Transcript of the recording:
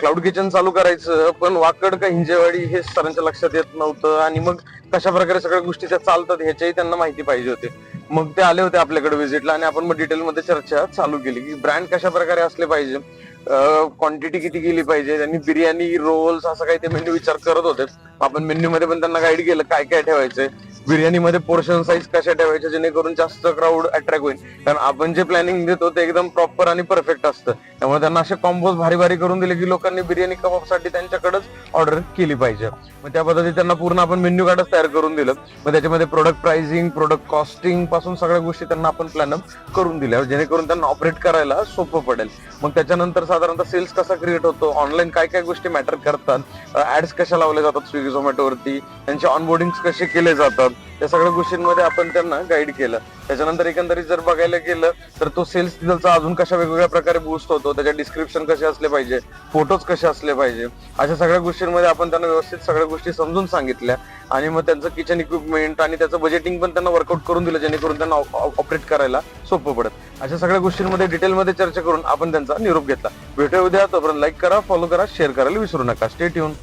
Cloud kitchen चालू करायचं, पण वाकड का हिंजेवाडी हे सरांच्या लक्षात येत नव्हतं. आणि मग कशा प्रकारे सगळ्या गोष्टी त्या चालतात ह्याच्याही त्यांना माहिती पाहिजे होते. मग ते आले होते आपल्याकडे व्हिजिटला आणि आपण मग डिटेलमध्ये चर्चा चालू केली की ब्रँड कशा प्रकारे असले पाहिजे, क्वांटिटी किती केली पाहिजे. त्यांनी बिर्याणी, रोल्स असं काही ते मेन्यू विचार करत होते. आपण मेन्यू मध्ये पण त्यांना गाईड केलं काय काय ठेवायचंय. बिर्याणीमध्ये पोर्शन साईज कशा ठेवायच्या जेणेकरून जास्त क्राऊड अट्रॅक्ट होईल. कारण आपण जे प्लॅनिंग देतो ते एकदम प्रॉपर आणि परफेक्ट असतं. त्यामुळे त्यांना असे कॉम्बोज भारी भारी करून दिले की लोकांनी बिर्याणी कबाबसाठी त्यांच्याकडेच ऑर्डर केली पाहिजे. मग त्या पद्धतीने त्यांना पूर्ण आपण मेन्यू कार्डच तयार करून दिलं. मग त्याच्यामध्ये प्रोडक्ट प्राइसिंग, प्रोडक्ट कॉस्टिंग पासून सगळ्या गोष्टी त्यांना आपण प्लॅन करून दिल्या जेणेकरून त्यांना ऑपरेट करायला सोपं पडेल. मग त्याच्यानंतर साधारणतः सेल्स कसा क्रिएट होतो, ऑनलाईन काय काय गोष्टी मॅटर करतात, ऍड्स कशा लावल्या जातात स्विगी झोमॅटोवरती, त्यांचे ऑनबोर्डिंग कसे केले जातात, या सगळ्या गोष्टींमध्ये आपण त्यांना गाईड केलं. त्याच्यानंतर एकंदरीत जर बघायला गेलं तर तो सेल्स तिथलचा अजून कशा वेगवेगळ्या प्रकारे बूस्ट होतो, त्याच्या डिस्क्रिप्शन कसे असले पाहिजे, फोटोज कसे असले पाहिजे, अशा सगळ्या गोष्टींमध्ये आपण त्यांना व्यवस्थित सगळ्या गोष्टी समजून सांगितल्या. आणि मग त्यांचं किचन इक्विपमेंट आणि त्याचं बजेटिंग पण त्यांना वर्कआउट करून दिलं जेणेकरून त्यांना ऑपरेट करायला सोपं पडत. अशा सगळ्या गोष्टींमध्ये डिटेलमध्ये चर्चा करून आपण त्यांचा निरोप घेतला. भेटूया उद्या. तोपर्यंत लाईक करा, फॉलो करा, शेअर करायला विसरू नका. Stay tune.